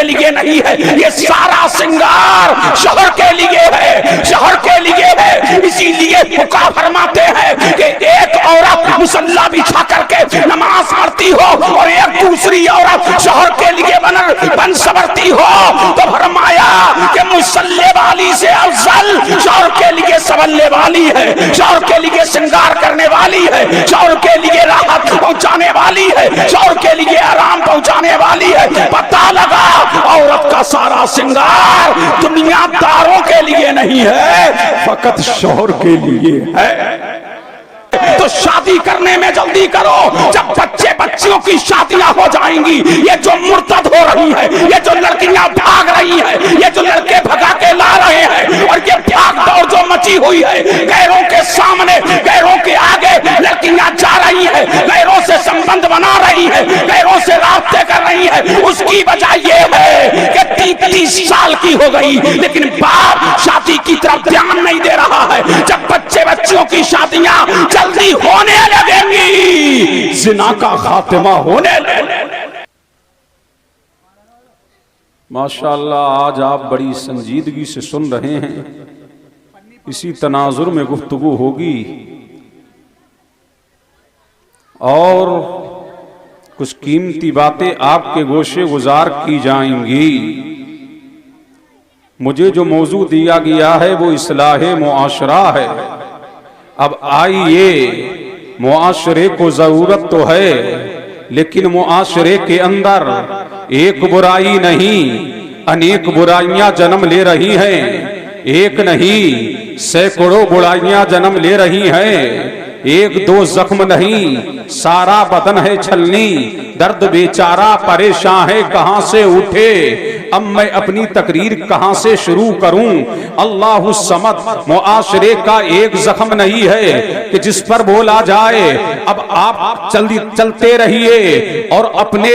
के लिए नहीं है, ये सारा श्रृंगार शहर के लिए है, शहर के लिए है। इसीलिए हुक्का फरमाते हैं कि एक औरत मुसल्ला बिछा करके नमाज पढ़ती हो और एक दूसरी औरत शहर के लिए बन संवरती हो, तो फरमाया कि मुसल्ले वाली से अफजल शहर के लिए संवरने वाली है, शहर के लिए श्रृंगार करने वाली है, शहर के लिए राहत पहुंचाने वाली है, शहर के लिए आराम पहुंचाने वाली है। पता लगा औरत का सारा श्रृंगार दुनियादारों के लिए नहीं है, फकत शौहर के लिए है। तो शादी करने में जल्दी करो, जब बच्चे बच्चियों की शादियां हो जाएंगी, ये जो मुर्तद हो रही है, ये जो लड़कियां भाग रही है, ये जो लड़के भगा के ला रहे हैं, और ये भाग दौड़ जो मची हुई है, गैरों के सामने गैरों के आगे लड़कियां जा रही है, गैरों से संबंध बना रही है, गैरों से रास्ते कर रही है, उसकी वजह यह है कि 30 साल की हो गई लेकिन बाप शादी की तरफ ध्यान नहीं दे रहा है। जब बच्चे बच्चियों की शादियां जल्दी होने लगेंगी, जिना का खात्मा होने लगेगा। माशाअल्लाह, आज आप बड़ी संजीदगी से सुन रहे हैं। इसी तनाजुर में गुफ्तगू होगी और कुछ कीमती बातें आपके गोशे गुजार की जाएंगी। मुझे जो मौजू दिया गया है वो इस्लाहे मुआशरा है। अब आइए, मुआशरे को जरूरत तो है, लेकिन मुआशरे के अंदर एक बुराई नहीं अनेक बुराइयां जन्म ले रही हैं। एक नहीं सैकड़ों बुराइयां जन्म ले रही हैं। एक दो जख्म नहीं, सारा बदन है छलनी, दर्द बेचारा परेशान है कहां से उठे। अब मैं अपनी तकरीर कहां से शुरू करूं। अल्लाहु समद मुआशरे का एक जख्म नहीं है कि जिस पर बोला जाए। अब आप चलते रहिए और अपने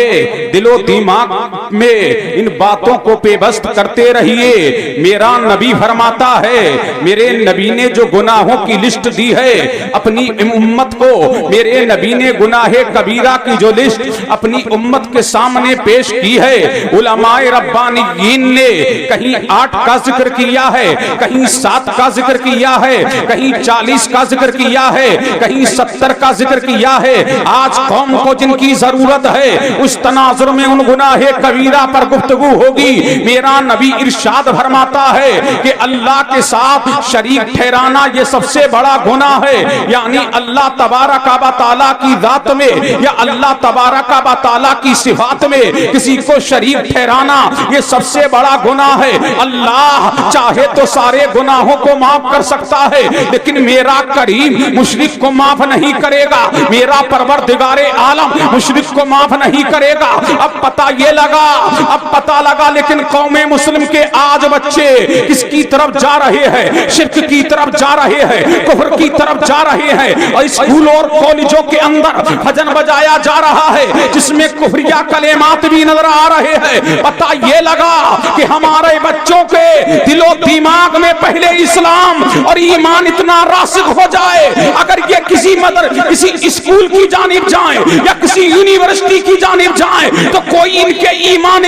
दिलो दिमाग में इन बातों को पेबस्त करते रहिए। मेरा नबी फरमाता है, मेरे नबी ने जो गुनाहों की लिस्ट दी है अपनी उम्मत को, मेरे नबी ने गुनाहे कबीरा की जो लिस्ट अपनी उम्मत के सामने पेश की है, उलमाए रब्बानीयीन ने कहीं 8 का जिक्र किया है, कहीं 7 का जिक्र किया है, कहीं 40 का जिक्र किया है, कहीं 70 का जिक्र किया है। आज कौम को जिनकी जरूरत है उस तनाजुर में उन गुनाहे कबीरा पर गुफ्तगू होगी। मेरा नबी इरशाद फरमाता है कि अल्लाह के साथ शरीक ठहराना ये सबसे बड़ा गुनाह है। यानी अल्लाह तबारक व तआला की जात में या अल्लाह तबारक व तआला की सिफात में किसी को शरीक ठहराना ये सबसे बड़ा गुनाह है। अल्लाह चाहे तो सारे गुनाहों को माफ कर सकता है, लेकिन मेरा करीम मुशरिक को माफ नहीं करेगा। मेरा परवरदिगारे आलम मुशरिक को माफ नहीं करेगा। अब पता लगा लेकिन कौमे मुस्लिम के आज बच्चे किसकी तरफ जा रहे हैं? शिर्क की तरफ जा रहे हैं, कुफ्र की तरफ जा रहे हैं। और स्कूल और कॉलेजों के अंदर भजन बजाया जा रहा है जिसमें कुफरिया कलेमात भी नजर आ रहे हैं। पता ये लगा कि हमारे बच्चों के दिलो दिमाग में पहले इस्लाम और ईमान इतना रासिख हो जाए, अगर ये किसी स्कूल की जानिब जाएं या किसी यूनिवर्सिटी की जानिब जाएं तो कोई इनके ईमान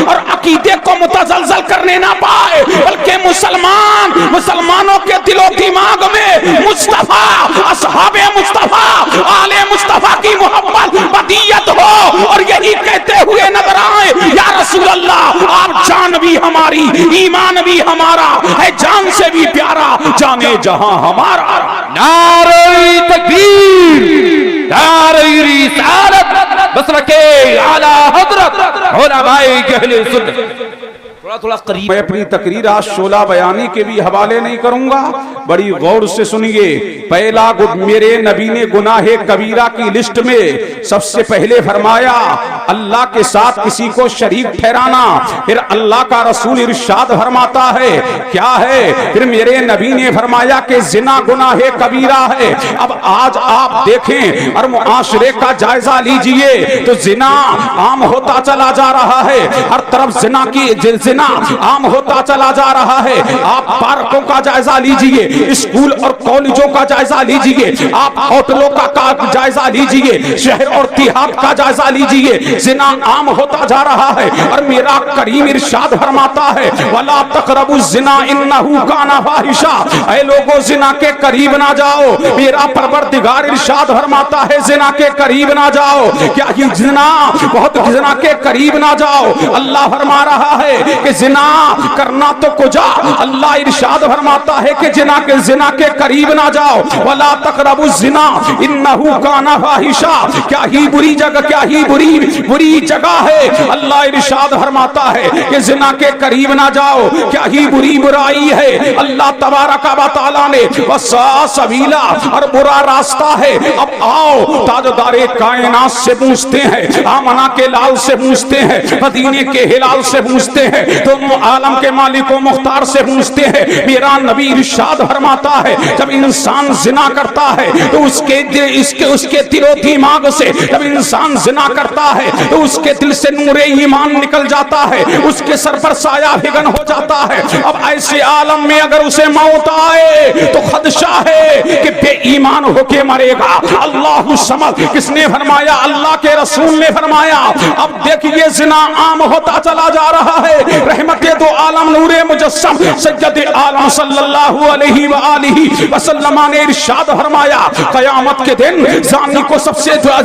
और अकीदे को मुतज़लज़ल करने ना पाए, बल्कि मुसलमानों के दिलो दिमाग में मुस्तफा, असहाबे मुस्तफा, आले मुस्तफा की मोहब्बत बदियत हो और यही कहते हुए नजर आए, या रसूल अल्लाह आप जान भी हमारी, ईमान भी हमारा है, जान से भी प्यारा, जाने जहां हमारा। नारे तकबीर, नारे रिसालत, बसरके आला हजरत उलमाए अहले सुन्नत। थोड़ा करीब मैं अपनी तकरीर आज शोला बयानी के भी हवाले नहीं करूंगा, बड़ी गौर से सुनिए। पहला मेरे नबी ने गुनाहे कबीरा की लिस्ट में सबसे पहले फरमाया अल्लाह के साथ किसी को शरीक ठहराना। फिर अल्लाह का रसूल इरशाद फरमाता है क्या है? फिर मेरे नबी ने फरमाया कि जिना गुनाहे कबीरा है। अब आज आप देखें और मुआशरे का जायजा लीजिए तो जिना आम होता चला जा रहा है, हर तरफ जिना आम होता चला जा रहा है। आप पार्कों का जायजा लीजिए, स्कूल और कॉलेजों का जायजा लीजिए, आप होटलों का जायजा लीजिए, शहर और देहात का जायजा लीजिए, जिना आम होता जा रहा है। और मेरा करीम इरशाद फरमाता है वला तक़रबु ज़िना इन्नहु काना फाहिशा, ऐ लोगों जिना के करीब ना जाओ। मेरा परवरदिगार इरशाद फरमाता है जिना के करीब ना जाओ। क्या ये जिना बहुत जिना के करीब ना जाओ। अल्लाह फरमा रहा है कि जिना करना तो कुजा, अल्लाह इरशाद फरमाता है कि जिना के करीब ना जाओ। वला तक़रबु ज़िना इन्नहु काना फाहिशा, क्या ही बुरी जगह, क्या ही बुरी जगह है। अल्लाह इरशाद फरमाता है कि जिना के करीब ना जाओ, क्या ही बुरी बुराई है। अल्लाह तबारक व तआला ने वसा सबीला, और बुरा रास्ता है। अब आओ ताजदारे कायनात से पूछते हैं, आमना के लाल से पूछते हैं, मदीने के हिलाल से पूछते हैं, दोनों आलम के मालिक व मुख्तार से पूछते हैं। मेरा नबी इरशाद फरमाता है जब इंसान जिना करता है तो उसके दिलो दिमाग से, जब इंसान जिना करता है तो उसके दिल से नूरे ईमान निकल जाता है, उसके सर पर साया फिगन हो जाता है। अब ऐसे आलम में अगर उसे मौत आए तो खदशा है कि बेईमान होके मरेगा। अल्लाह समझ, किसने फरमाया? अल्लाह के रसूल ने फरमाया। अब देखिए जिना आम होता चला जा रहा है। रहमते दो आलम नूरे मुजस्सम सय्यद आलम सल्लल्लाहु अलैहि व आलिहि वसल्लम ने इरशाद फरमाया क़यामत के दिन जानी को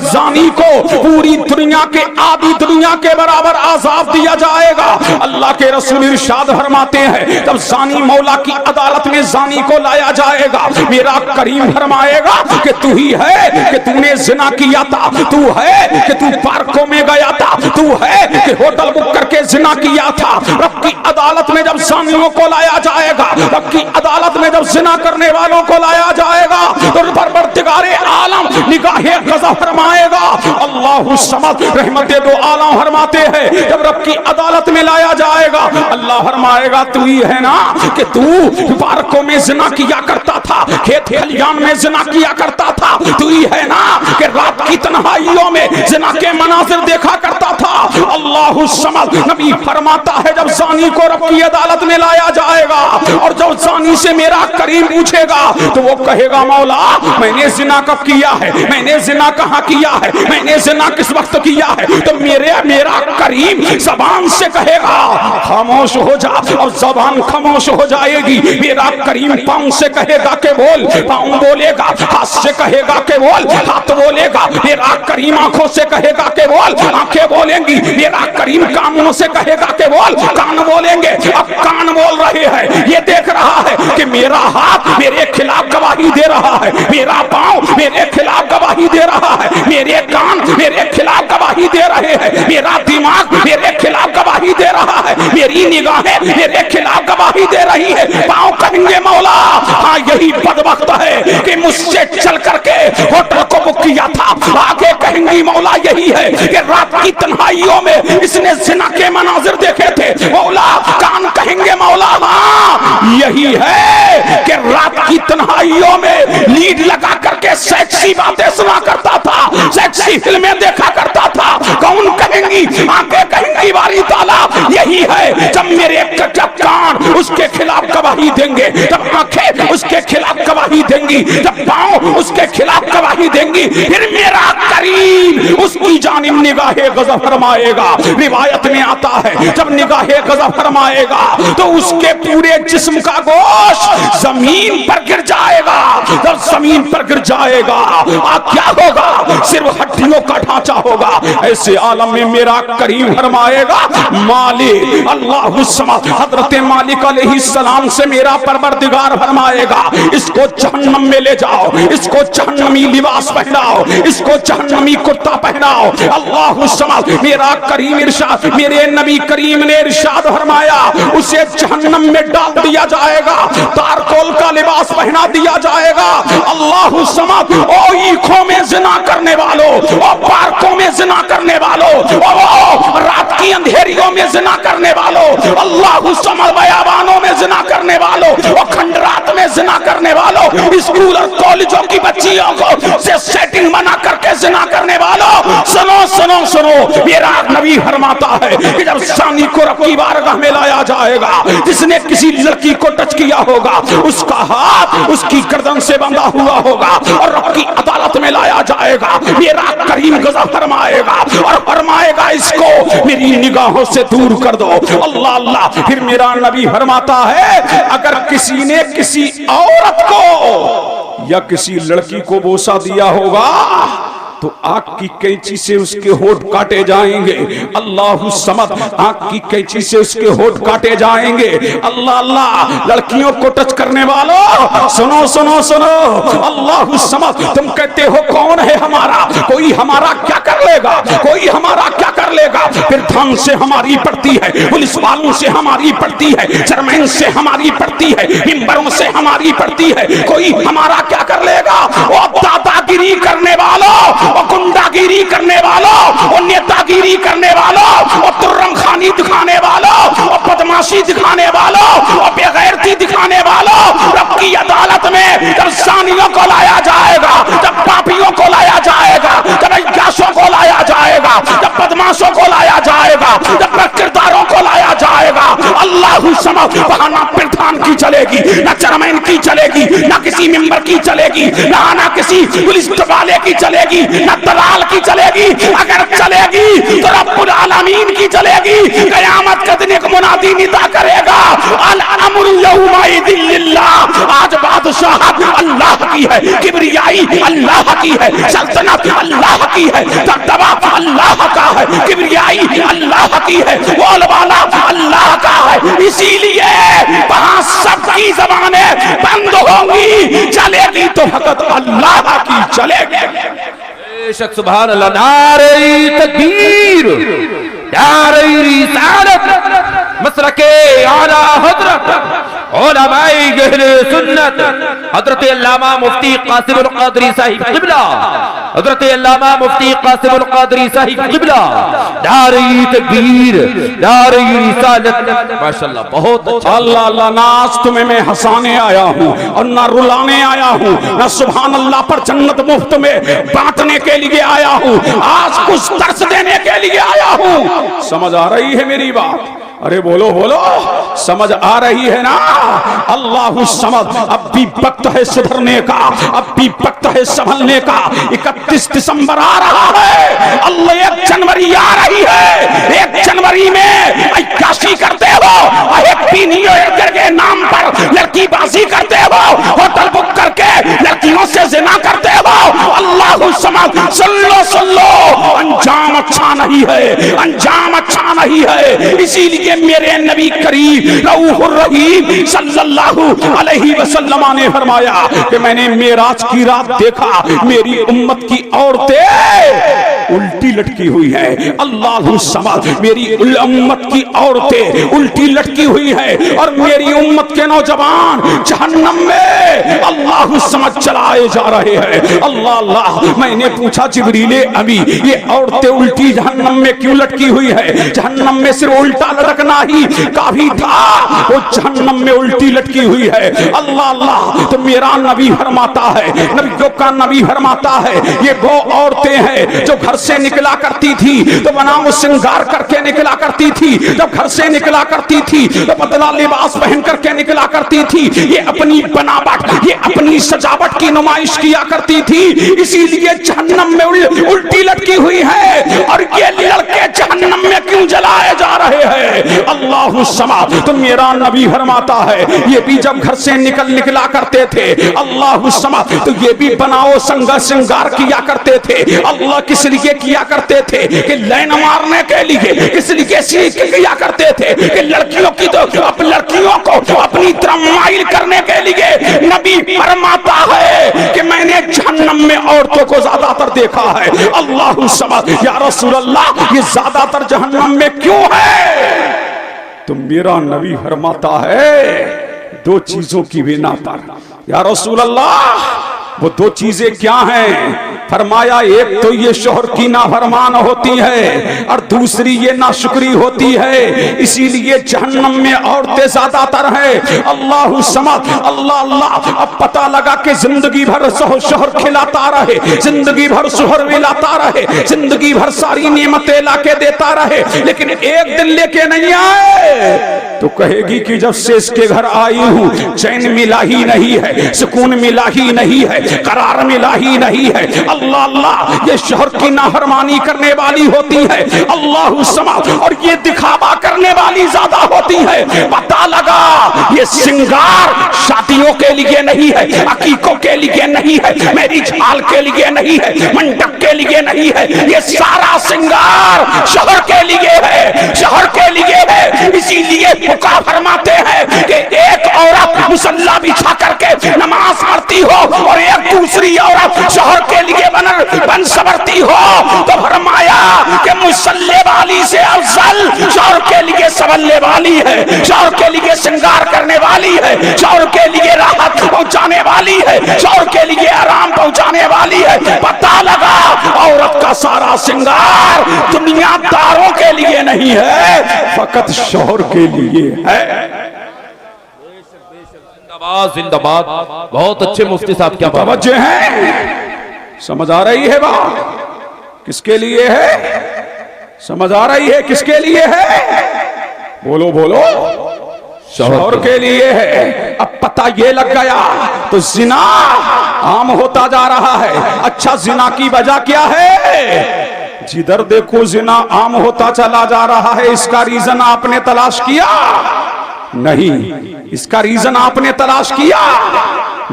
जानी को पूरी दुनिया के आधी दुनिया के बराबर आज़ाब दिया जाएगा। अल्लाह के रसूल इरशाद फरमाते हैं जब जानी मौला की अदालत में जानी को लाया जाएगा, मेरा करीम फरमाएगा कि तू ही है कि तूने जिना किया था, तू है कि तू पार्कों में गया था, तू है कि होटल बुक करके जिना किया था। रब की अदालत में जब जानियों को लाया जाएगा, रब की अदालत में जब जिना करने वालों को लाया जाएगा तो परवरदिगारे आलम निगाहे गज़ब फरमाएगा। अल्लाह समद, रहमते दो आलम फरमाते हैं जब रब की अदालत में लाया जाएगा, अल्लाह फरमाएगा तू ही है ना कि तू पार्कों में जिना किया करता था, खेत खलियान में जिना किया करता था, तू ही है ना कि रात की तन्हाइयों में जिना के मनाज़िर देखा करता था। अल्लाह समद, नबी फरमाता है जब जानी को रब की अदालत में लाया जाएगा और जब जानी से मेरा करीम पूछेगा तो वो कहेगा मौला मैंने जिना कब किया है, मैंने जिना कहाँ किया है, मैंने जिना किस वक्त किया है। तो मेरा करीम जबान से कहेगा खामोश हो जा, और जबान खामोश हो जाएगी। मेरा करीम पाँव से कहेगा के बोल, पाँव बोलेगा। हाथ से कहेगा के बोल, हाथ बोलेगा। मेरा करीम आंखों से कहेगा के बोल, आंखें बोलेंगी। मेरा करीम कानों से कहेगा के बोल, कान बोलेंगे। अब कान बोल रहे हैं, ये देख रहा है कि मेरा हाथ मेरे खिलाफ गवाही दे रहा है, मेरा पाँव मेरे खिलाफ गवाही दे रहा है, मेरे कान मेरे खिलाफ गवाही दे रहे हैं, मेरा दिमाग मेरे खिलाफ गवाही दे रहा है, मेरी निगाहें मेरे खिलाफ गवाही दे रही है। पाँव कहेंगे मौला हाँ यही बदबख्त है कि मुझसे चल करके होटल को बुक किया था। आगे कहेंगी मौला यही है कि रात की तन्हाइयों में इसने जिना के मनाजिर देखे थे। मौला कान कहेंगे मौला हाँ यही है कि रात की तन्हाइयों में लीड लगा करके सेक्सी बातें सुना करता था, सेक्सी फिल्में देखा करता था। कौन कहेंगी? आंखें कहेंगी बारी ताला यही है जब मेरे जब कान उसके खिलाफ गवाही देंगे, जब आंखें उसके खिलाफ गवाही देंगी, जब पाँव उसके खिलाफ गवाही देंगी, फिर मेरा करीम उसकी जानिब निगाहे गज़ब फरमाएगा। रिवायत में आता है जब निगाहे गज़ब फरमाएगा तो उसके पूरे जिस्म का गोश्त जमीन पर गिर जाएगा। जब जमीन पर गिर जाएगा क्या होगा? सिर्फ हड्डियों का ढांचा होगा। ऐसे आलम में मेरा करीम फरमाएगा मालिक अल्लाह समद, हजरत मालिक अलैहिस्सलाम से मेरा परवरदिगार फरमाएगा इसको जहन्नम में ले जाओ, इसको जहन्नमी लिबास पहनाओ, इसको जहन्नमी कुर्ता पहनाओ। अल्लाह समद, मेरा करीम इरशाद, मेरे नबी करीम ने इरशाद फरमाया उसे जहन्नम में डाल दिया जाएगा, तारकोल का लिबास पहना दिया जाएगा। अल्लाह समद, ओ ईखों में जिना करने वालों, ओ पार्कों में जिना करने वालों, ओ रात की अंधेरियों में जिना करने वालों, अल्लाहु समद बयाबानों में जिना करने वालों और खंडरात में जिना करने वालों, स्कूल और कॉलेजों की बच्चियों को से सेटिंग बना करके जिना करने वालों, सुनो सुनो सुनो, मेरा नबी फरमाता है कि जब सानी को रब की बारगाह में लाया जाएगा, जिसने किसी लड़की को टच किया होगा उसका हाथ उसकी गर्दन से बंधा हुआ होगा और रब की अदालत में लाया जाएगा। मेरा करीम गज़ब फरमाएगा और फरमाएगा इसको मेरी निगाहों से दूर कर दो। अल्लाह अल्लाह। फिर मेरा नबी फरमाता है अगर किसी ने किसी औरत को या किसी लड़की को बोसा दिया होगा तो आग की कैंची से उसके होठ काटे जाएंगे। अल्लाहु समद। आग की कैंची से उसके होठ काटे जाएंगे। अल्लाह अल्लाह। लड़कियों को टच करने वालों सुनो सुनो सुनो, अल्लाहु समद। तुम कहते हो कौन है हमारा, कोई हमारा क्या कर लेगा, कोई हमारा क्या कर लेगा। फिर धान से हमारी पड़ती है, पुलिस वालों से हमारी पड़ती है, चेयरमैन से हमारी पड़ती है, मिंबरों से हमारी पड़ती है, कोई हमारा क्या कर लेगा। और दादागिरी करने वालों और गुंडागिरी करने वालों और नेतागिरी करने वालों और तुर्रम खानी दिखाने वालों और बदमाशी दिखाने वालों और बेगैरती दिखाने वालों, रब की अदालत में जब सानियों को लाया जाएगा, जब पापियों को लाया जाएगा, जब अय्याशों को लाया जाएगा, जब बदमाशों को लाया जाएगा, जब किरदारों को लाया जाएगा, अल्लाहु समद। वहां ना प्रधान की चलेगी, ना चेयरमैन की चलेगी, ना किसी मेंबर की चलेगी, ना किसी पुलिस वाले की चलेगी, ना दलाल की चलेगी। अगर चलेगी तो रब्बुल आलमीन की चलेगी। कयामत के दिन एक मुनादी निदा करेगा अल अम्रु यौमइदिन लिल्लाह। आज बादशाहत अल्लाह की है, किबरियाई अल्लाह की है, सल्तनत अल्लाह की है, दबदबा अल्लाह का है, किबरियाई अल्लाह की है, बोलबाला अल्लाह का है। इसीलिए वहां सबकी ज़बानें बंद होंगी, चलेगी तो फकत अल्लाह की चलेगी। बेशक सुभान अल्लाह। नारे तकबीर, नारे रिसालत, मसलके आला हज़रत उलमाए अहले सुन्नत हज़रत अल्लामा मुफ्ती कासिम अल क़ादरी साहिब क़िबला, हज़रत अल्लामा मुफ्ती कासिम अल क़ादरी साहिब क़िबला। नारे तकबीर, नारे रिसालत। माशाअल्लाह बहुत अच्छा। अल्लाह अल्लाह। ना आज तुम्हें मैं हंसाने आया हूँ और ना रुलाने आया हूँ, ना सुभान अल्लाह पर जन्नत मुफ्त में बांटने के लिए आया हूँ, आज कुछ दर्स देने के लिए आया हूँ। समझ आ रही है मेरी बात? अरे बोलो बोलो, समझ आ रही है ना? अल्लाहु समद। अब भी वक्त है सुधरने का, अब भी वक्त है संभलने का। 31 दिसंबर आ रहा है, अल्लाह 1 जनवरी आ रही है। 1 जनवरी में अय्याशी करते हो, हैप्पी न्यू ईयर के नाम पर लड़कीबाजी करते हो, होटल बुक करके लड़कियों से ज़िना करते हो। अल्लाहु समद। सुन लो, अंजाम अच्छा नहीं है, अंजाम अच्छा नहीं है। इसीलिए मेरे नबी करीम रऊफुर रहीम सल्लल्लाहु अलैहि वसल्लम ने फरमाया कि मैंने मेराज की रात देखा, मेरी उम्मत की औरतें उल्टी लटकी हुई है। अल्लाहु समद। मेरी उम्मत की औरतें उल्टी लटकी हुई है और मेरी उम्मत के नौजवान जहन्नम में अल्लाहु समद चलाए जा रहे हैं। अल्लाह अल्लाह। मैंने पूछा जिब्रील अमी, ये औरतें उल्टी जहन्नम में क्यों लटकी हुई है? जहन्नम में सिर्फ उल्टा लटकना ही काफी था, वो जहन्नम में उल्टी लटकी हुई है। अल्लाह अल्लाह। तो मेरा नबी फरमाता है, नबियों का नबी फरमाता है, ये वो औरतें हैं जो घर से निकला करती थी तो बनाओ श्रृंगार करके निकला करती थी, जब घर से निकला करती थी तो पतला लिबास पहन करके निकला करती थी। ये अपनी बनावट, ये अपनी सजावट की नुमाइश किया करती थी, इसीलिए जहन्नम में उल्टी लटकी हुई है। और ये लड़के जहन्नम में क्यों जलाए जा रहे हैं? अल्लाहु समद। तो मेरा नबी फरमाता है ये भी जब घर से निकला करते थे, अल्लाहु समद, तो ये भी बनाओ श्रृंगार किया करते थे। अल्लाह किस लिए किया करते थे? कि लाइन मारने के लिए। किस लिए किया करते थे? कि लड़कियों की तो लड़कियों को अपनी तरफ माइल करने के लिए। नबी फरमाता है कि मैंने जहन्नम में औरतों को ज्यादातर देखा है। अल्लाहु समद। या रसूल अल्लाह, ये ज्यादातर जहन्नम में क्यों है? तो मेरा नबी फरमाता है 2 चीजों की बिना पर। या रसूल अल्लाह, वो दो चीजें क्या हैं? फरमाया एक तो ये शोहर की नाफरमान होती है और दूसरी ये नाशुक्री होती है, इसीलिए जहन्नम में औरतें ज्यादातर हैं। अल्लाह समद, अल्लाह अल्लाह। अब पता लगा कि जिंदगी भर शोहर खिलाता रहे, जिंदगी भर शोहर मिलाता रहे, जिंदगी भर सारी नेमतें लाके देता रहे, लेकिन एक दिन लेके नहीं आए तो कहेगी कि जब से इसके घर आई हूं चैन मिला ही नहीं है, सुकून मिला ही नहीं है, करार मिला ही नहीं है। अल्लाह अल्लाह, ये शोहर की नाफरमानी करने वाली होती है। अल्लाह समद, और ये दिखावा करने वाली ज्यादा होती है। पता लगा ये श्रृंगार शादियों के लिए नहीं है, अकीकों के लिए नहीं है, मेरी झाल के लिए नहीं है, मंडप के लिए नहीं है, ये सारा श्रृंगार शोहर के लिए है, शोहर के लिए है। इसीलिए फुका फरमाते हैं कि एक औरत मुसल्ला बिछा करके नमाज पढ़ती हो और एक दूसरी औरत शोहर के लिए बन सवरती हो, तो फरमाया कि मुसल्ले वाली से अफजल शोहर के लिए संवरने वाली है, शोहर के लिए श्रृंगार करने वाली है, शोहर के लिए राहत पहुंचाने वाली है, शोहर के लिए आराम पहुंचाने वाली है। पता लगा औरत का सारा श्रृंगार दुनियादारों के लिए नहीं है, फकत शोहर के लिए है। जिंदाबाद जिंदाबाद। बहुत अच्छे मुफ्ती साहब, क्या तवज्जो है? समझ आ रही है बात? किसके लिए है? समझ आ रही है किसके लिए है? बोलो बोलो। शोहर के लिए है। अब पता ये लग गया तो जिना आम होता जा रहा है। अच्छा, जिना की वजह क्या है? जिधर देखो जिना आम होता चला जा रहा है, इसका रीजन आपने तलाश किया? नहीं। इसका रीजन आपने तलाश किया?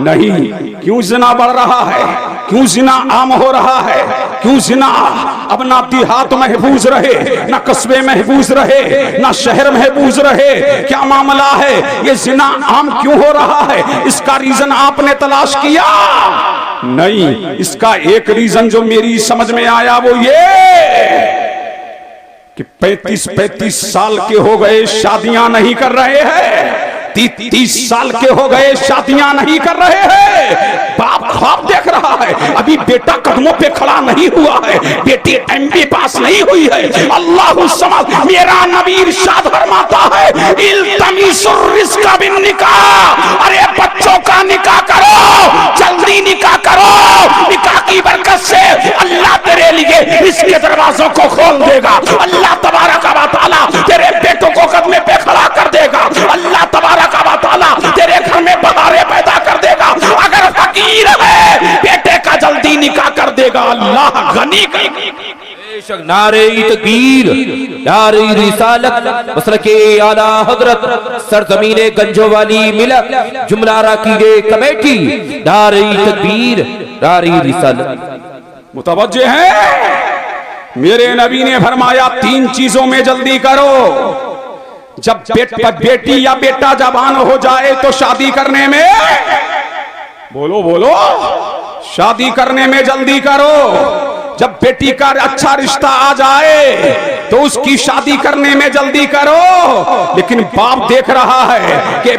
नहीं। क्यों जिना बढ़ रहा है? क्यों जिना आम हो रहा है? क्यों जिना अब ना देहात महफूज रहे, ना कस्बे महफूज रहे, ना शहर महफूज रहे? क्या मामला है? ये जिना आम क्यों हो रहा है? इसका रीजन आपने तलाश किया? नहीं। इसका एक रीजन जो मेरी समझ में आया वो ये कि 35-35 साल के हो गए शादियां नहीं कर रहे हैं, 30 साल के हो गए शादियां नहीं कर रहे हैं। बाप ख्वाब देख रहा है, अभी बेटा कदमों पे खड़ा नहीं हुआ है, बेटी एमबी पास नहीं हुई है। अल्लाह समझ, मेरा नबी इरशाद फरमाता है, इल्तमिसुर रिज़्क़ बिन निकाह। अरे बच्चों का निकाह करो, जल्दी निकाह करो। निकाह की बरकत से अल्लाह तेरे लिए इसके दरवाजों को खोल देगा। अल्लाह तबारक व तआला तेरे बेटों को कदमे पे खड़ा कर देगा। अल्लाह तबारक व तआला तेरे घर में बहारें पैदा कर देगा। अगर फकीर है, बेटे का जल्दी निकाह कर देगा। अल्लाह गनी बेशक। नारे तकबीर, नारे रिसालत, मसलके आला हजरत, सरजमीने गंजो वाली मिलत, जुमला राकीदे कमेटी, नारे तकबीर, नारे रिसालत। मुतवज्जे हैं? मेरे नबी ने फरमाया 3 चीजों में जल्दी करो। जब बेटी या बेटा जवान हो जाए तो शादी करने में, बोलो बोलो, शादी करने में जल्दी करो। जब बेटी का अच्छा रिश्ता आ जाए तो उसकी शादी करने में जल्दी करो। लेकिन बाप देख रहा है कि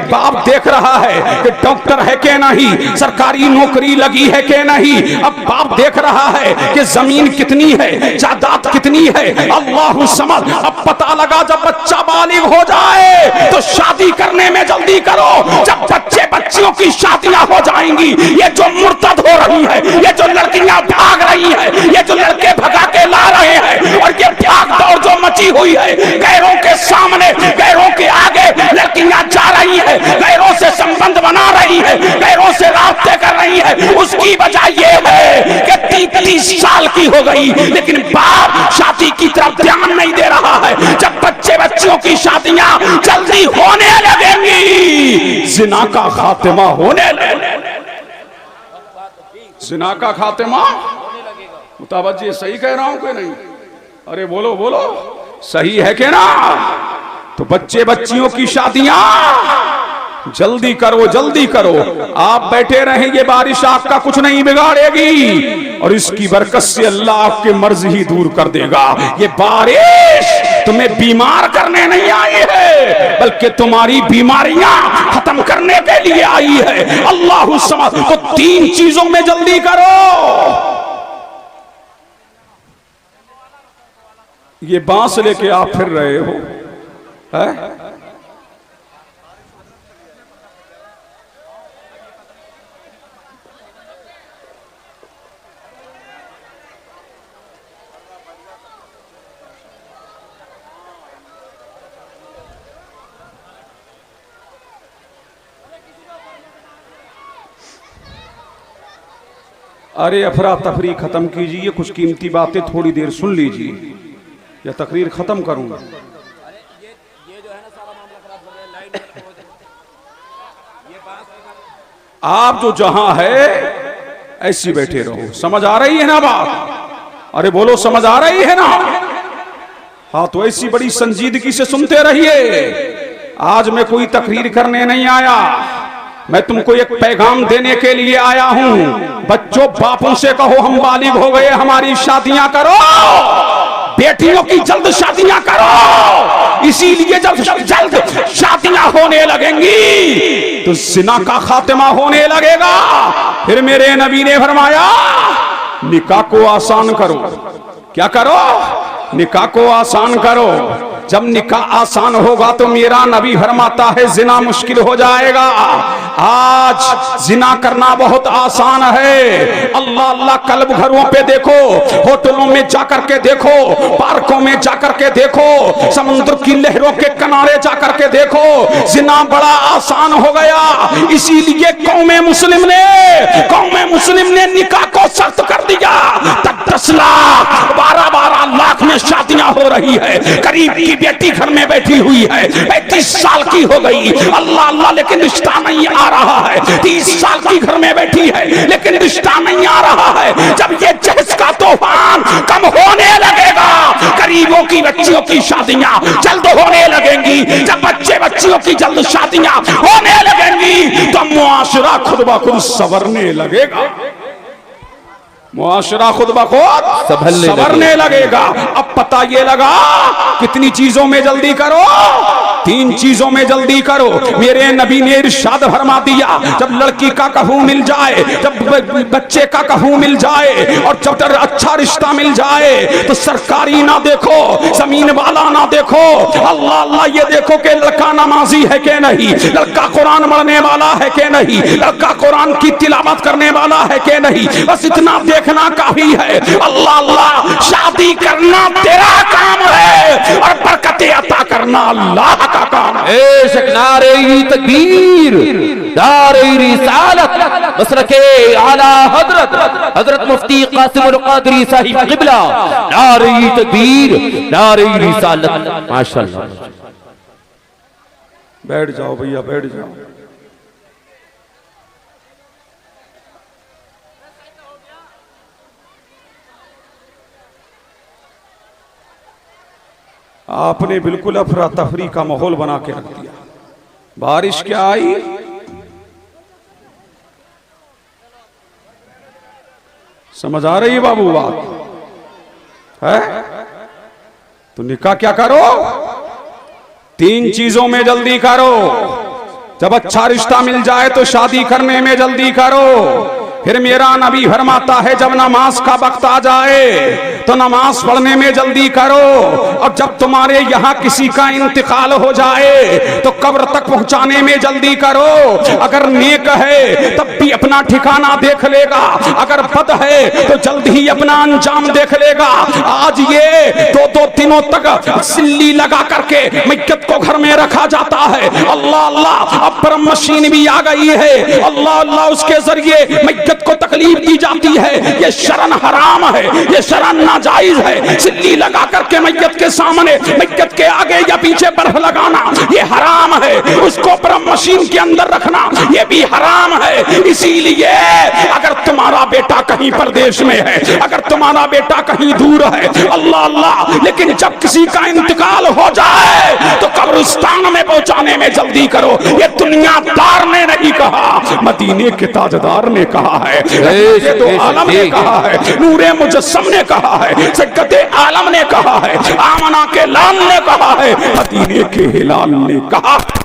डॉक्टर है कि नहीं, सरकारी नौकरी लगी है कि नहीं। अब बाप देख रहा है कि जमीन कितनी है, जायदाद कितनी है। अल्लाह समझ। अब पता लगा जब बच्चा बालिग हो जाए तो शादी करने में जल्दी करो। जब बच्चियों की शादियां हो जाएंगी, ये जो मुर्तद हो रही है, ये जो लड़कियां भाग रही है, ये जो लड़के भगा के ला रहे हैं, और ये भाग दौड़ जो मची हुई है, गैरों के सामने, गैरों के आगे लड़कियां जा रही है, गैरों से संबंध बना रही है, गैरों से रास्ते कर रही है, उसकी वजह ये है कि 30 साल की हो गई लेकिन बाप शादी की तरफ ध्यान नहीं दे रहा है। जब बच्चियों की शादियां जल्दी होने लगेंगी, जिना का खात्मा होने लगेगा। जिना का खात्मा, मुतावज्जे, सही कह रहा हूं कि नहीं? अरे बोलो बोलो, सही है कि ना? तो बच्चियों की शादियां जल्दी करो, जल्दी करो। आप बैठे रहेंगे, बारिश आपका कुछ नहीं बिगाड़ेगी और इसकी बरकत से अल्लाह आपके मर्ज ही दूर कर देगा। ये बारिश तुम्हें बीमार करने नहीं आई है, बल्कि तुम्हारी बीमारियां खत्म करने के लिए आई है। अल्लाह समद। तो 3 चीजों में जल्दी करो। ये बांस लेके आप फिर रहे हो है? अरे अफरा तफरी खत्म कीजिए, कुछ कीमती बातें थोड़ी देर सुन लीजिए या तकरीर खत्म करूंगा। आप जो जहां है ऐसी बैठे रहो। समझ आ रही है ना बात? अरे बोलो, समझ आ रही है ना? हाँ, तो ऐसी बड़ी संजीदगी से सुनते रहिए। आज मैं कोई तकरीर करने नहीं आया, मैं तुमको एक पैगाम देने के लिए आया हूं। बच्चों, बापों से कहो हम बालिग हो गए, हमारी शादियां करो। बेटियों की जल्द शादियां करो। इसीलिए जब जल्द शादियां होने लगेंगी तो जिना का खात्मा होने लगेगा। फिर मेरे नबी ने फरमाया, निकाह को आसान करो। क्या करो? निकाह को आसान करो। जब निकाह आसान होगा तो मेरा नबी फरमाता है जिना मुश्किल हो जाएगा। आज जिना करना बहुत आसान है। अल्लाह अल्लाह, क्लब घरों पे देखो, होटलों में जाकर के देखो, पार्कों में जाकर के देखो, समुद्र की लहरों के किनारे जाकर के देखो, जिना बड़ा आसान हो गया। इसीलिए कौमे मुस्लिम ने निकाह को सख्त कर दिया। तब 10 लाख 12 लाख में शादियां हो रही है। करीब की बेटी घर में बैठी हुई है, 35 साल की हो गई, अल्लाह अल्लाह, लेकिन रिश्ता नहीं आ रहा है। 30 साल की घर में बैठी है लेकिन रिश्ता नहीं आ रहा है। जब ये जहज का तूफान कम होने लगेगा, गरीबों की बच्चियों की शादियां जल्द होने लगेंगी। जब बच्चियों की जल्द शादियां होने लगेंगी तो मुआशरा खुद ब खुद संवरने लगेगा। मुआशरा खुद ब खुद संवरने लगेगा। अब पता ये लगा कितनी चीजों में जल्दी करो? 3 चीजों में जल्दी करो। मेरे नबी ने इरशाद फरमा दिया, जब लड़की का कहूं मिल जाए, जब बच्चे का कहूं मिल जाए और जब अच्छा रिश्ता मिल जाए तो सरकारी ना देखो, जमीन वाला ना देखो, अल्लाह अल्लाह ये देखो कि लड़का नमाजी है कि नहीं, लड़का कुरान पढ़ने वाला है कि नहीं, लड़का कुरान की तिलावत करने वाला है कि नहीं। बस इतना देखना काफी है। अल्लाह अल्लाह, शादी करना तेरा काम है और बरकतें अता करना अल्लाह का काम है। नारे तकबीर, नारे रिसालत, मसलके आला हजरत मुफ्ती कासिमुल कादरी साहिब क़िबला, नारे तकबीर, नारे रिसालत। माशाअल्लाह। बैठ जाओ भैया, बैठ जाओ। आपने बिल्कुल अफरा तफरी का माहौल बना के रख दिया। बारिश क्या आई? समझ आ रही है बाबू बात है? तो निकाह क्या करो? 3 चीजों में जल्दी करो। जब अच्छा रिश्ता मिल जाए तो शादी करने में जल्दी करो। फिर मेरा नबी फरमाता है, जब नमाज का वक्त आ जाए तो नमाज पढ़ने में जल्दी करो। और जब तुम्हारे यहाँ किसी का इंतकाल हो जाए तो कब्र तक पहुंचाने में जल्दी करो। अगर नेक है तब भी अपना ठिकाना देख लेगा, अगर बद है तो जल्द ही अपना अंजाम देख लेगा। आज ये 2 दिनों तक सिल्ली लगा करके मैयत को घर में रखा जाता है। अल्लाह अल्लाह, अब परम मशीन भी आ गई है। अल्लाह अल्लाह, उसके जरिए मैयत को तकलीफ दी जाती है। ये शरन हराम है, ये शरन नाजायज है। सिल्ली लगा करके मैयत के सामने, मैयत के आगे या पीछे बर्फ लगाना ये हराम है। उसको परम मशीन के अंदर रखना ये भी हराम है। इसीलिए अगर तुम्हारा बेटा कहीं परदेश में है, अगर तुम्हारा बेटा कहीं दूर है, अल्लाह अल्लाह, लेकिन जब किसी का इंतकाल हो जाए तो कब्रिस्तान में पहुंचाने में जल्दी करो। ये दुनियादार ने नहीं कहा, मदीने के ताजदार ने कहा है, तो आलम ने कहा है, नूरे मुजस्सम ने कहा है, सक्कते आलम ने कहा है, आमना के लाल ने कहा है, मदीने के हिलाल ने कहा है।